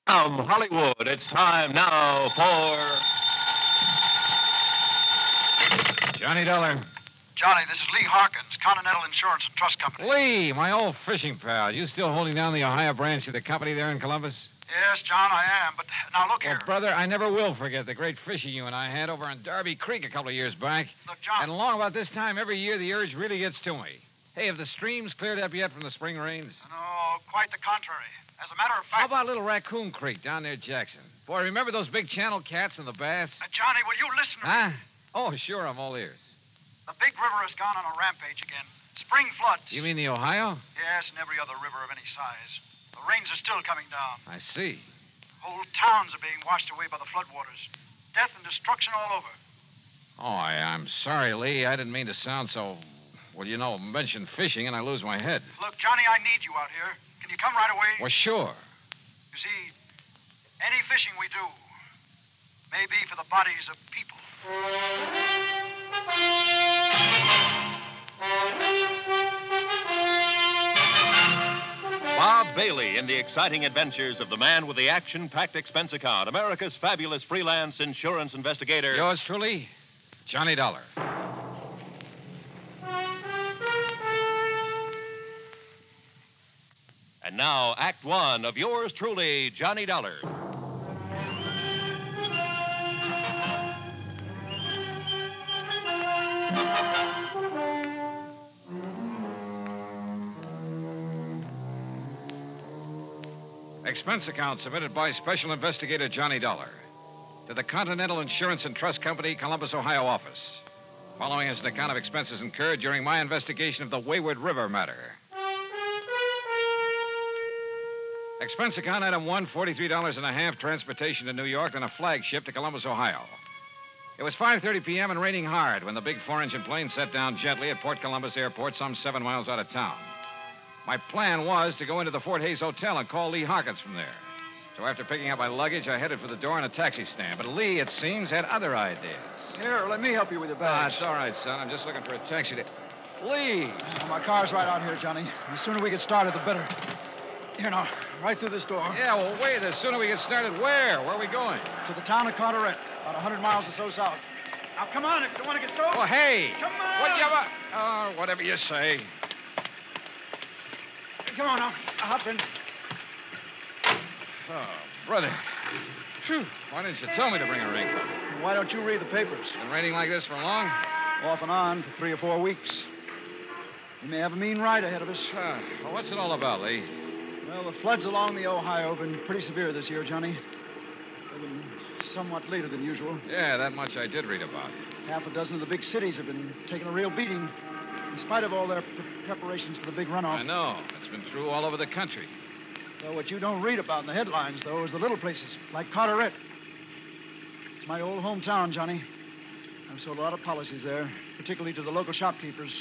From Hollywood, it's time now for Johnny Dollar. Johnny, this is Lee Harkins, Continental Insurance and Trust Company. Lee, my old fishing pal. You still holding down the Ohio branch of the company there in Columbus? Yes, John, I am. But now look here. Well, brother, I never will forget the great fishing you and I had over on Darby Creek a couple of years back. Look, John. And along about this time every year, the urge really gets to me. Hey, have the streams cleared up yet from the spring rains? No, quite the contrary. As a matter of How fact... about Little Raccoon Creek down near Jackson? Boy, remember those big channel cats and the bass? Johnny, will you listen to me? Huh? Oh, sure, I'm all ears. The big river has gone on a rampage again. Spring floods. You mean the Ohio? Yes, and every other river of any size. The rains are still coming down. I see. Whole towns are being washed away by the floodwaters. Death and destruction all over. Oh, I'm sorry, Lee. I didn't mean to sound so... Well, you know, mention fishing and I lose my head. Look, Johnny, I need you out here. Can you come right away? Well, sure. You see, any fishing we do may be for the bodies of people. Bob Bailey in the exciting adventures of the man with the action-packed expense account, America's fabulous freelance insurance investigator. Yours truly, Johnny Dollar. And now, Act One of yours truly, Johnny Dollar. Expense account submitted by Special Investigator Johnny Dollar to the Continental Insurance and Trust Company, Columbus, Ohio office. Following is an account of expenses incurred during my investigation of the Wayward River matter. Expense account item one, $43.50, transportation to New York on a flagship to Columbus, Ohio. It was 5:30 p.m. and raining hard when the big four-engine plane set down gently at Port Columbus Airport some 7 miles out of town. My plan was to go into the Fort Hayes Hotel and call Lee Harkins from there. So after picking up my luggage, I headed for the door in a taxi stand. But Lee, it seems, had other ideas. Here, let me help you with your Ah, bags. it's all right, son. I'm just looking for a taxi to... Lee! My car's right out here, Johnny. The sooner we get started, the better. Here now, right through this door. Yeah, well, wait. The sooner we get started, where? Where are we going? To the town of Carteret, about 100 miles or so south. Now, come on, if you don't want to get soaked. Oh, hey! Come on! What you... Oh, whatever you say. Come on now, hop in. Oh, brother. Phew. Why didn't you tell me to bring a raincoat? Why don't you read the papers? Been raining like this for long? Off and on for 3 or 4 weeks. We may have a mean ride ahead of us. Well, what's it all about, Lee? Well, the floods along the Ohio have been pretty severe this year, Johnny. They've been somewhat later than usual. Yeah, that much I did read about. Half a dozen of the big cities have been taking a real beating, in spite of all their preparations for the big runoff. I know. It's been through all over the country. Well, what you don't read about in the headlines, though, is the little places, like Carteret. It's my old hometown, Johnny. I've sold a lot of policies there, particularly to the local shopkeepers,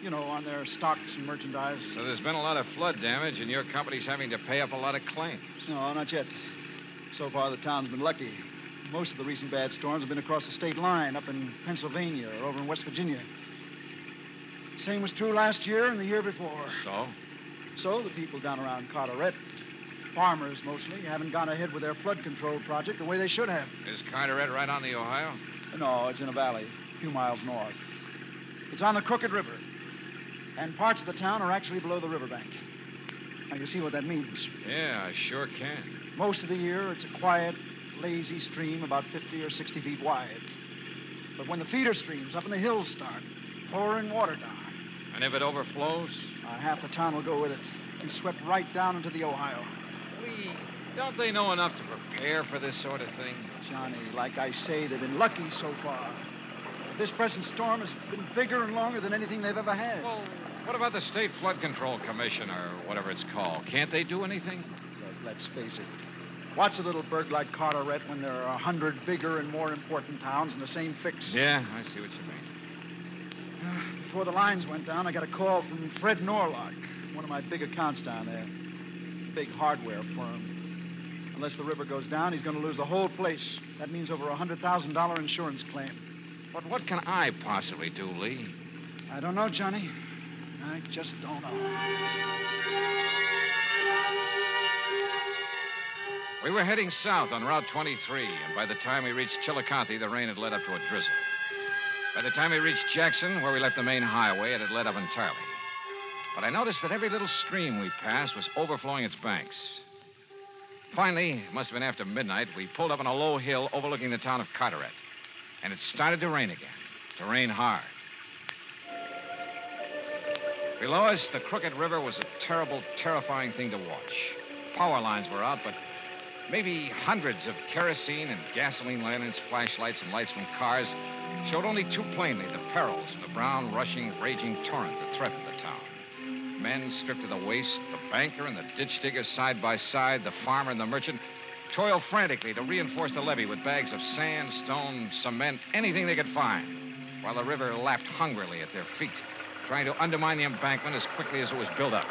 you know, on their stocks and merchandise. So there's been a lot of flood damage, and your company's having to pay up a lot of claims. No, not yet. So far, the town's been lucky. Most of the recent bad storms have been across the state line, up in Pennsylvania or over in West Virginia. Same was true last year and the year before. So? So the people down around Carteret, farmers mostly, haven't gone ahead with their flood control project the way they should have. Is Carteret right on the Ohio? No, it's in a valley, a few miles north. It's on the Crooked River. And parts of the town are actually below the riverbank. Now, you see what that means. Yeah, I sure can. Most of the year, it's a quiet, lazy stream about 50 or 60 feet wide. But when the feeder streams up in the hills start, pouring water down. And if it overflows? Half the town will go with it. And swept right down into the Ohio. Lee, don't they know enough to prepare for this sort of thing? Johnny, like I say, they've been lucky so far. This present storm has been bigger and longer than anything they've ever had. Well, what about the State Flood Control Commission, or whatever it's called? Can't they do anything? Look, let's face it. What's a little burg like Carteret when there are 100 bigger and more important towns in the same fix? Yeah, I see what you mean. Before the lines went down, I got a call from Fred Norlock, one of my big accounts down there. Big hardware firm. Unless the river goes down, he's going to lose the whole place. That means over a $100,000 insurance claim. But what can I possibly do, Lee? I don't know, Johnny. I just don't know. We were heading south on Route 23, and by the time we reached Chillicothe, the rain had led up to a drizzle. By the time we reached Jackson, where we left the main highway, it had led up entirely. But I noticed that every little stream we passed was overflowing its banks. Finally, it must have been after midnight, we pulled up on a low hill overlooking the town of Carteret. And it started to rain again, to rain hard. Below us, the crooked river was a terrible, terrifying thing to watch. Power lines were out, but maybe hundreds of kerosene and gasoline lanterns, flashlights, and lights from cars showed only too plainly the perils of the brown, rushing, raging torrent that threatened the town. Men stripped to the waist, the banker and the ditch digger side by side, the farmer and the merchant, toiled frantically to reinforce the levee with bags of sand, stone, cement, anything they could find, while the river lapped hungrily at their feet, trying to undermine the embankment as quickly as it was built up.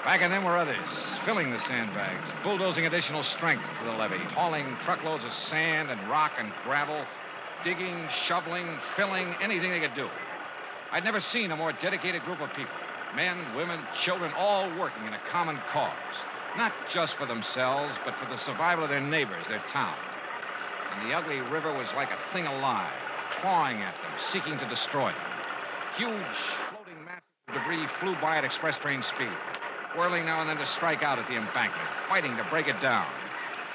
Back of them were others, filling the sandbags, bulldozing additional strength to the levee, hauling truckloads of sand and rock and gravel, digging, shoveling, filling, anything they could do. I'd never seen a more dedicated group of people. Men, women, children, all working in a common cause. Not just for themselves, but for the survival of their neighbors, their town. And the ugly river was like a thing alive, clawing at them, seeking to destroy them. Huge, floating masses of debris flew by at express train speed, whirling now and then to strike out at the embankment, fighting to break it down.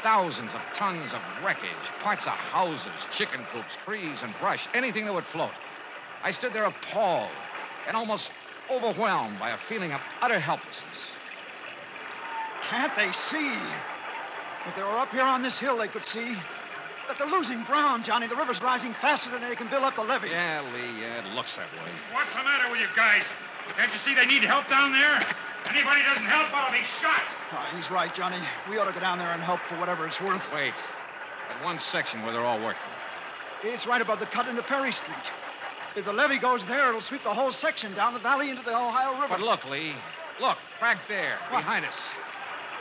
Thousands of tons of wreckage, parts of houses, chicken coops, trees, and brush, anything that would float. I stood there appalled and almost overwhelmed by a feeling of utter helplessness. Can't they see? If they were up here on this hill, they could see that they're losing ground, Johnny. The river's rising faster than they can build up the levee. Yeah, Lee, yeah, it looks that way. What's the matter with you guys? Can't you see they need help down there? Anybody doesn't help, I'll be shot. He's right, Johnny. We ought to go down there and help for whatever it's worth. Wait. That one section where they're all working. It's right above the cut into Perry Street. If the levee goes there, it'll sweep the whole section down the valley into the Ohio River. But look, Lee. Look, back there, What? behind us.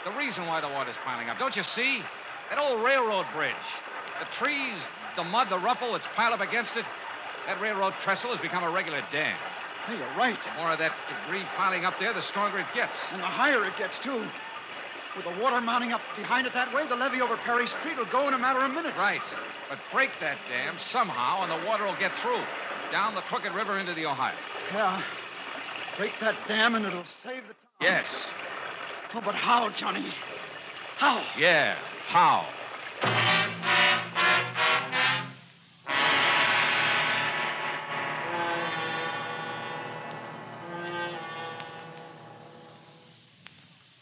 The reason why the water's piling up. Don't you see? That old railroad bridge. The trees, the mud, the rubble that's piled up against it. That railroad trestle has become a regular dam. Hey, you're right. The more of that debris piling up there, the stronger it gets. And the higher it gets, too. With the water mounting up behind it that way, the levee over Perry Street will go in a matter of minutes. Right. But break that dam somehow, and the water will get through. Down the crooked river into the Ohio. Yeah. Break that dam and it'll save the town. Yes. Oh, but how, Johnny? How? Yeah, how?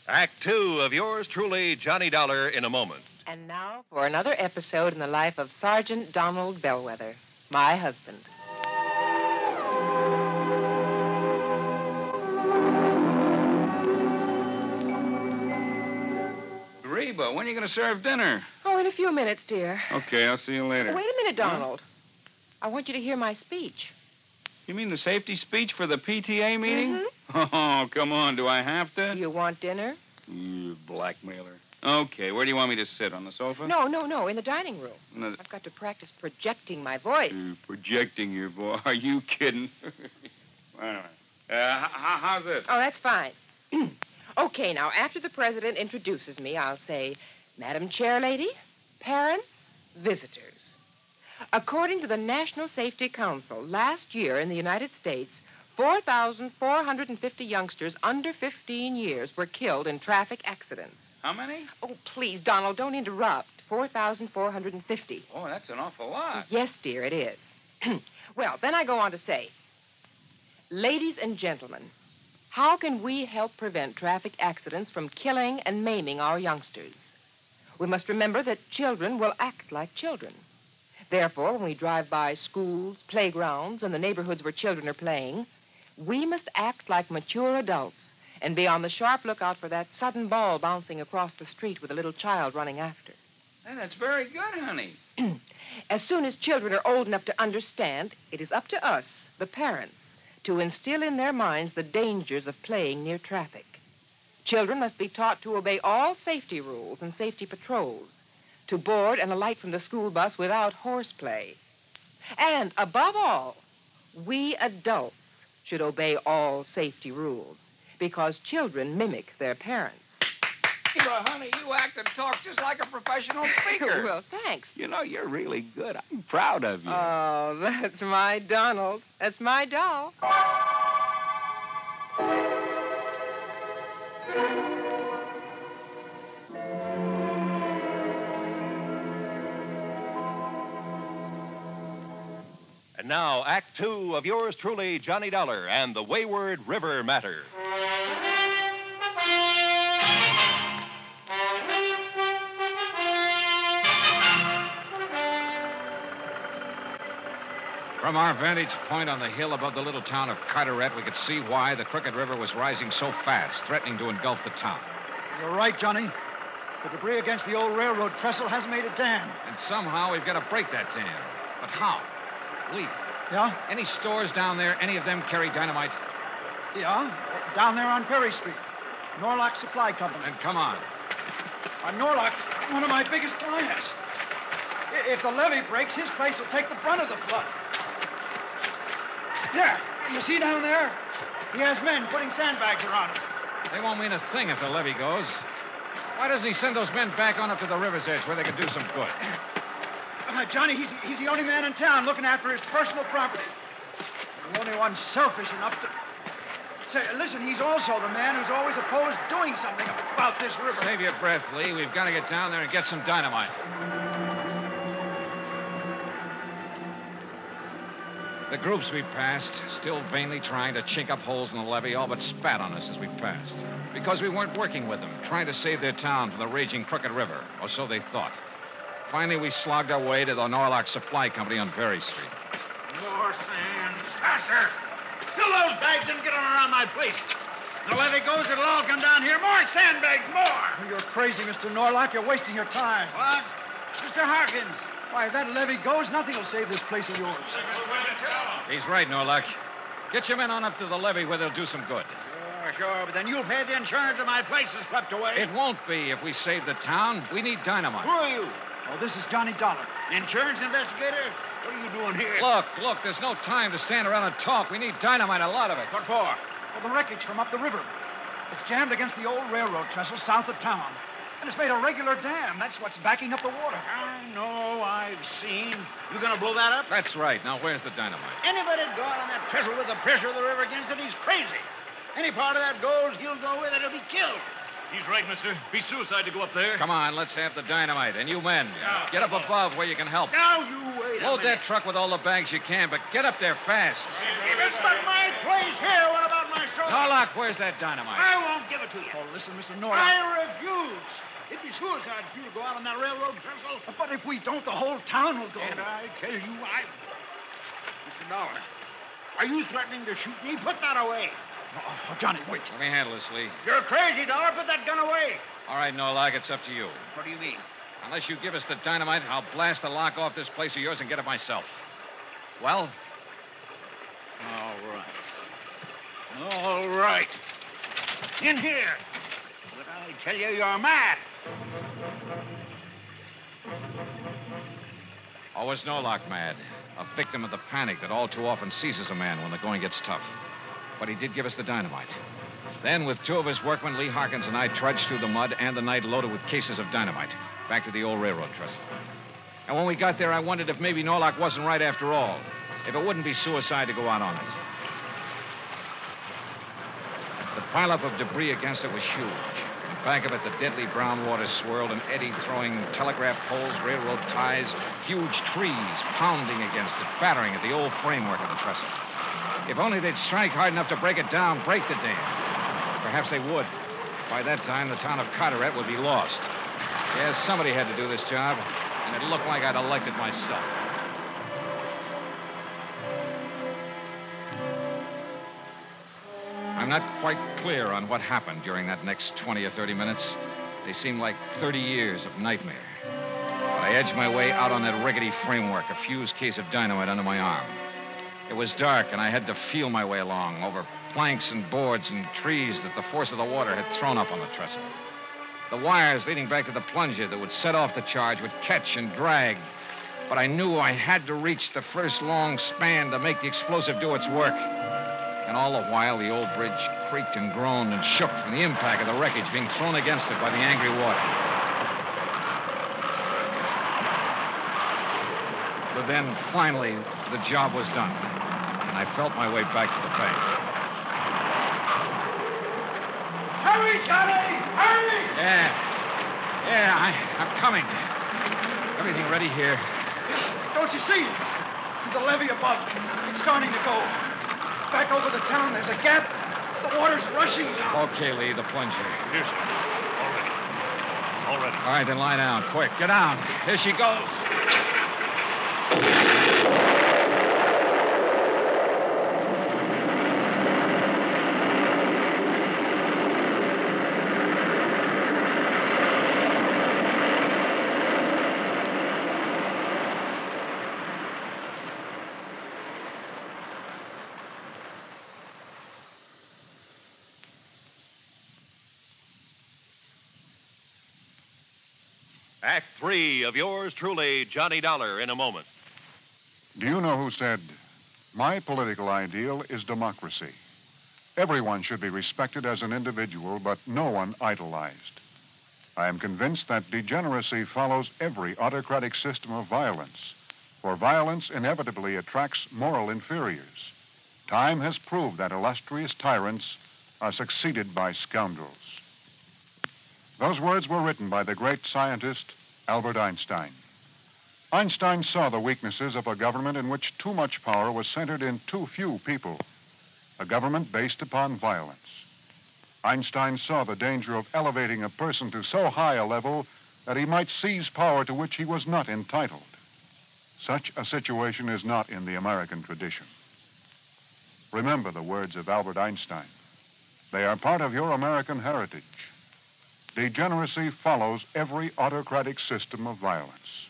Act two of yours truly, Johnny Dollar, in a moment. And now for another episode in the life of Sergeant Donald Bellwether, my husband. Reba, when are you going to serve dinner? Oh, in a few minutes, dear. Okay, I'll see you later. Wait a minute, Donald. I want you to hear my speech. You mean the safety speech for the PTA meeting? Mhm. Oh, come on. Do I have to? You want dinner? You blackmailer. Okay, where do you want me to sit? On the sofa? No, in the dining room. No. I've got to practice projecting my voice. Projecting your voice. Are you kidding? All right. How's this? Oh, that's fine. Okay, now, after the president introduces me, I'll say, Madam Chairlady, parents, visitors. According to the National Safety Council, last year in the United States, 4,450 youngsters under 15 years were killed in traffic accidents. How many? Oh, please, Donald, don't interrupt. 4,450. Oh, that's an awful lot. Yes, dear, it is. Well, then I go on to say, ladies and gentlemen, how can we help prevent traffic accidents from killing and maiming our youngsters? We must remember that children will act like children. Therefore, when we drive by schools, playgrounds, and the neighborhoods where children are playing, we must act like mature adults and be on the sharp lookout for that sudden ball bouncing across the street with a little child running after. Hey, that's very good, honey. As soon as children are old enough to understand, it is up to us, the parents, to instill in their minds the dangers of playing near traffic. Children must be taught to obey all safety rules and safety patrols, to board and alight from the school bus without horseplay. And, above all, we adults should obey all safety rules, because children mimic their parents. Well, honey, you act and talk just like a professional speaker. Well, thanks. You know, you're really good. I'm proud of you. Oh, that's my Donald. That's my doll. And now, Act Two of yours truly, Johnny Dollar, and the Wayward River Matter. From our vantage point on the hill above the little town of Carteret, we could see why the Crooked River was rising so fast, threatening to engulf the town. You're right, Johnny. The debris against the old railroad trestle has made a dam. And somehow we've got to break that dam. But how? Lee, Yeah? any stores down there, any of them carry dynamite? Yeah. Down there on Perry Street. Norlock Supply Company. Then come on. Norlock's one of my biggest clients. If the levee breaks, his place will take the brunt of the flood. There. You see down there? He has men putting sandbags around it. They won't mean a thing if the levee goes. Why doesn't he send those men back on up to the river's edge where they can do some good? Johnny, he's the only man in town looking after his personal property. The only one selfish enough to... Say, listen, he's also the man who's always opposed doing something about this river. Save your breath, Lee. We've got to get down there and get some dynamite. The groups we passed, still vainly trying to chink up holes in the levee, all but spat on us as we passed. Because we weren't working with them, trying to save their town from the raging Crooked River, or so they thought. Finally, we slogged our way to the Norlock Supply Company on Berry Street. More sand. Faster. Fill those bags and get them around my place. The levee goes, it'll all come down here. More sandbags, more. You're crazy, Mr. Norlock. You're wasting your time. What? Mr. Harkins. Why, if that levee goes, nothing will save this place of yours. He's right, Norlock. Get your men on up to the levee where they'll do some good. Sure, but then you'll pay the insurance of my place is swept away. It won't be if we save the town. We need dynamite. Who are you? Oh, this is Johnny Dollar. Insurance investigator? What are you doing here? Look, there's no time to stand around and talk. We need dynamite, a lot of it. What for? Well, the wreckage from up the river. It's jammed against the old railroad trestle south of town. And it's made a regular dam. That's what's backing up the water. I know, I've seen. You gonna blow that up? That's right. Now, where's the dynamite? Anybody go out on that trestle with the pressure of the river against it, he's crazy. Any part of that goes, he'll go with it, he'll be killed. He's right, mister. Be suicide to go up there. Come on, let's have the dynamite. And you men, get up above where you can help. Now you wait a Load minute. that truck with all the bags you can, but get up there fast. If it's but my place here, what about my soul? Norlock, where's that dynamite? I won't give it to you. Oh, listen, Mr. Norlock. I refuse. It'd be suicide for you to go out on that railroad trestle. But if we don't, the whole town will go. And I tell you, Mr. Dollar, are you threatening to shoot me? Put that away. Oh, Johnny, wait. Let me handle this, Lee. You're crazy, Dollar. Put that gun away. All right, Norlock, it's up to you. What do you mean? Unless you give us the dynamite, I'll blast the lock off this place of yours and get it myself. Well? All right. All right. In here. But I tell you, you're mad. Or was Norlock mad? A victim of the panic that all too often seizes a man when the going gets tough. But he did give us the dynamite. Then, with two of his workmen, Lee Harkins and I trudged through the mud and the night loaded with cases of dynamite back to the old railroad trestle. And when we got there, I wondered if maybe Norlock wasn't right after all. If it wouldn't be suicide to go out on it. The pileup of debris against it was huge. In back of it, the deadly brown water swirled and eddied, throwing telegraph poles, railroad ties, huge trees pounding against it, battering at the old framework of the trestle. If only they'd strike hard enough to break it down, break the dam. Perhaps they would. By that time, the town of Carteret would be lost. Yes, somebody had to do this job, and it looked like I'd elected myself. I'm not quite clear on what happened during that next 20 or 30 minutes. They seemed like 30 years of nightmare. But I edged my way out on that rickety framework, a fused case of dynamite under my arm. It was dark, and I had to feel my way along over planks and boards and trees that the force of the water had thrown up on the trestle. The wires leading back to the plunger that would set off the charge would catch and drag. But I knew I had to reach the first long span to make the explosive do its work. And all the while, the old bridge creaked and groaned and shook from the impact of the wreckage being thrown against it by the angry water. But then, finally, the job was done, and I felt my way back to the bank. Hurry, Johnny! Hurry! I'm coming. Everything ready here. Don't you see? The levee above. It's starting to go. Back over the town, there's a gap. The water's rushing now. Okay, Lee, the plunger. Here, sir. All ready. All right, then lie down. Quick, get down. Here she goes. Act 3 of yours truly, Johnny Dollar, in a moment. Do you know who said, "My political ideal is democracy. Everyone should be respected as an individual, but no one idolized." I am convinced that degeneracy follows every autocratic system of violence, for violence inevitably attracts moral inferiors. Time has proved that illustrious tyrants are succeeded by scoundrels. Those words were written by the great scientist Albert Einstein. Einstein saw the weaknesses of a government in which too much power was centered in too few people, a government based upon violence. Einstein saw the danger of elevating a person to so high a level that he might seize power to which he was not entitled. Such a situation is not in the American tradition. Remember the words of Albert Einstein. They are part of your American heritage. Degeneracy follows every autocratic system of violence.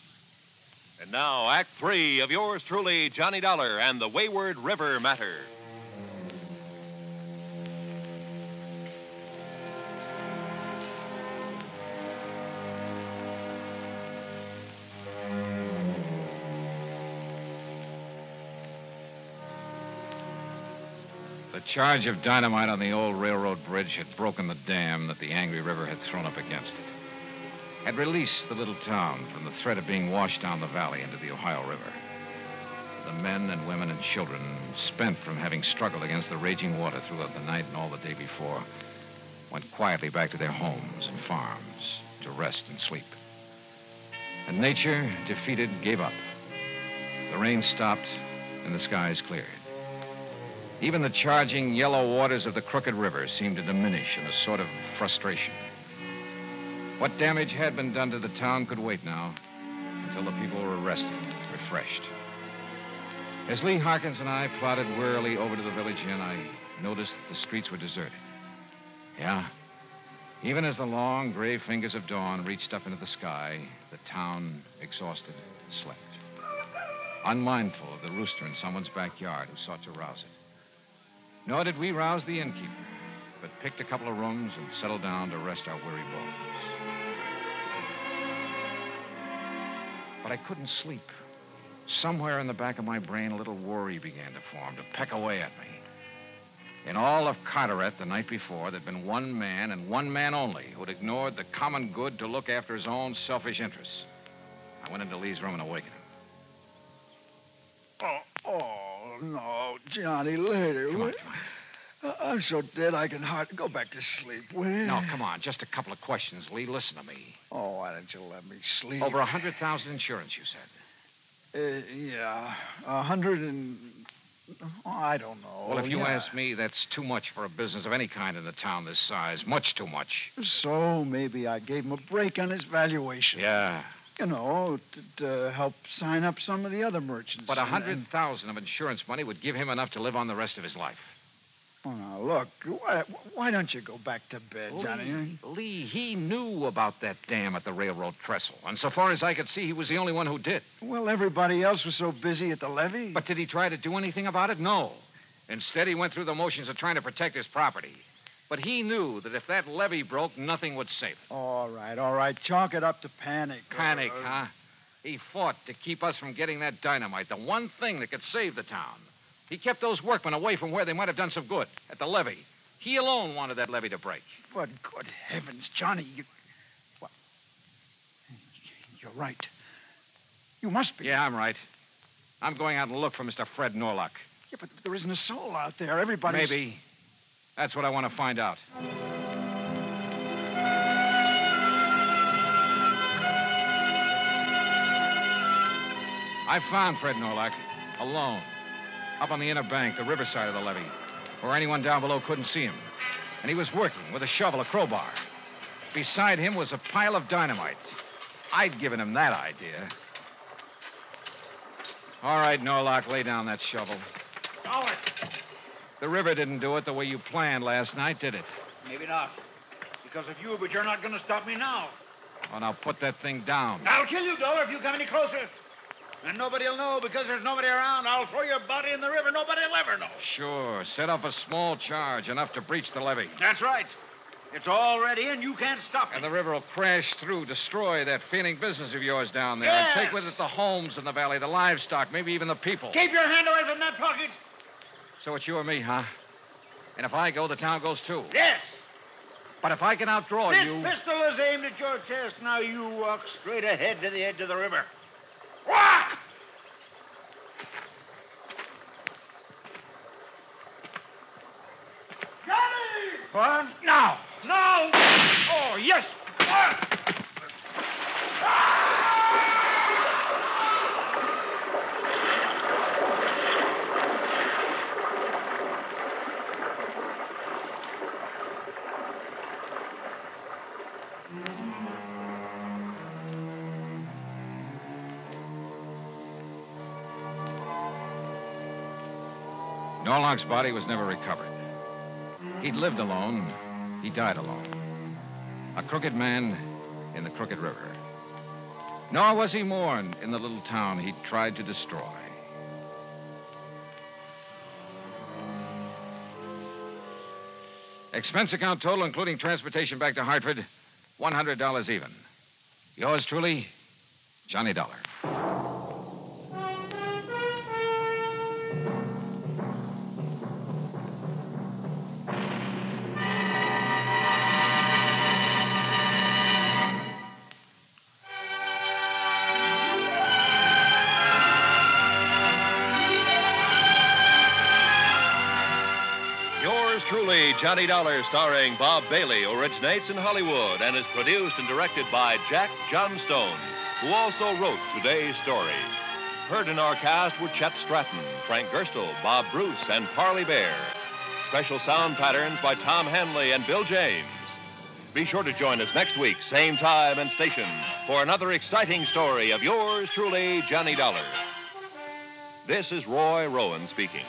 And now, Act 3 of yours truly, Johnny Dollar and the Wayward River Matter. The charge of dynamite on the old railroad bridge had broken the dam that the angry river had thrown up against it. Had released the little town from the threat of being washed down the valley into the Ohio River. The men and women and children, spent from having struggled against the raging water throughout the night and all the day before, went quietly back to their homes and farms to rest and sleep. And nature, defeated, gave up. The rain stopped and the skies cleared. Even the charging yellow waters of the crooked river seemed to diminish in a sort of frustration. What damage had been done to the town could wait now until the people were rested, refreshed. As Lee Harkins and I plodded wearily over to the village inn, I noticed the streets were deserted. Yeah, even as the long gray fingers of dawn reached up into the sky, the town, exhausted, slept. Unmindful of the rooster in someone's backyard who sought to rouse it. Nor did we rouse the innkeeper, but picked a couple of rooms and settled down to rest our weary bones. But I couldn't sleep. Somewhere in the back of my brain, a little worry began to form, to peck away at me. In all of Carteret the night before, there'd been one man and one man only who'd ignored the common good to look after his own selfish interests. I went into Lee's room and awakened him. Oh, no, Johnny, later. Come on. I'm so dead I can hardly go back to sleep. Will you? No, come on. Just a couple of questions, Lee. Listen to me. Oh, why don't you let me sleep? Over 100,000 insurance, you said. Yeah, 100 and... Oh, I don't know. Well, if you ask me, that's too much for a business of any kind in a town this size. Much too much. So maybe I gave him a break on his valuation. Yeah. You know, to help sign up some of the other merchants. But 100,000 of insurance money would give him enough to live on the rest of his life. Oh, now, look, why don't you go back to bed, Johnny? Lee, he knew about that dam at the railroad trestle. And so far as I could see, he was the only one who did. Well, everybody else was so busy at the levee. But did he try to do anything about it? No. Instead, he went through the motions of trying to protect his property. But he knew that if that levee broke, nothing would save it. All right. Chalk it up to panic. Panic, huh? He fought to keep us from getting that dynamite, the one thing that could save the town. He kept those workmen away from where they might have done some good, at the levee. He alone wanted that levee to break. But good heavens, Johnny, well, you're right. You must be. Yeah, I'm right. I'm going out and look for Mr. Fred Norlock. Yeah, but there isn't a soul out there. Everybody's... Maybe. That's what I want to find out. I found Fred Norlock, alone, up on the inner bank, the riverside of the levee, where anyone down below couldn't see him. And he was working with a shovel, a crowbar. Beside him was a pile of dynamite. I'd given him that idea. All right, Norlock, lay down that shovel. Dollar. The river didn't do it the way you planned last night, did it? Maybe not. Because of you, but you're not going to stop me now. Oh, now put that thing down. I'll kill you, Dollar, if you come any closer. And nobody will know because there's nobody around. I'll throw your body in the river. Nobody will ever know. Sure. Set up a small charge, enough to breach the levee. That's right. It's all ready, and you can't stop it. And the river will crash through, destroy that failing business of yours down there. Yes. And take with it the homes in the valley, the livestock, maybe even the people. Keep your hand away from that pocket. So it's you or me, huh? And if I go, the town goes too. Yes. But if I can outdraw This you... pistol is aimed at your chest. Now you walk straight ahead to the edge of the river. Walk! Johnny! What? Now! Now! Oh, yes! Norlock's body was never recovered. He'd lived alone. He died alone. A crooked man in the crooked river. Nor was he mourned in the little town he'd tried to destroy. Expense account total, including transportation back to Hartford, $100 even. Yours truly, Johnny Dollar. Truly, Johnny Dollar, starring Bob Bailey, originates in Hollywood and is produced and directed by Jack Johnstone, who also wrote today's story. Heard in our cast were Chet Stratton, Frank Gerstle, Bob Bruce, and Parley Bear. Special sound patterns by Tom Hanley and Bill James. Be sure to join us next week, same time and station, for another exciting story of yours truly, Johnny Dollar. This is Roy Rowan speaking.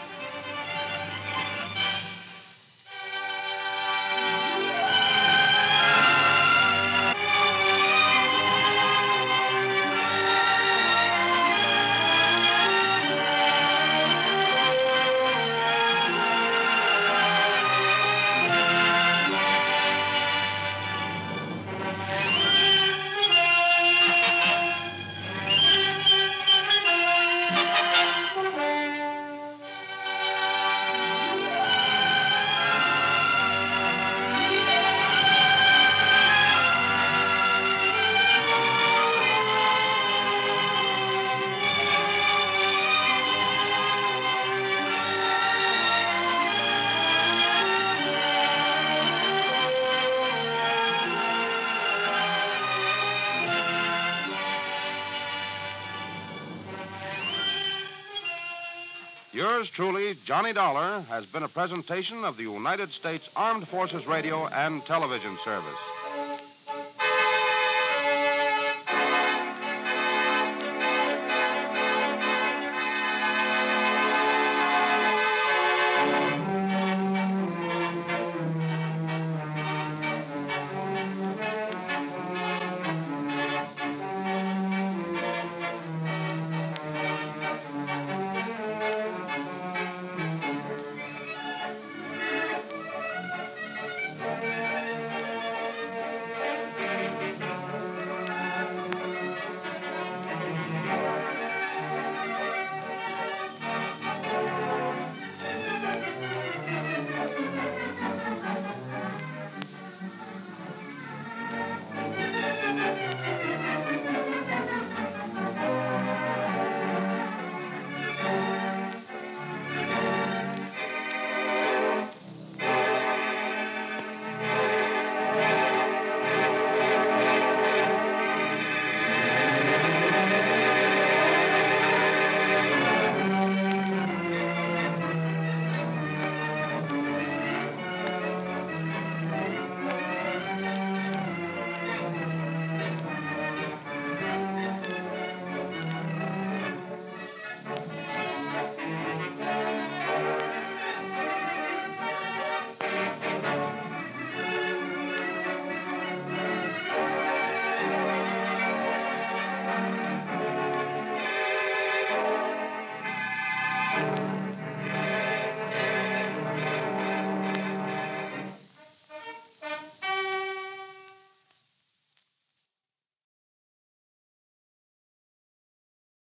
Yours truly, Johnny Dollar, has been a presentation of the United States Armed Forces Radio and Television Service.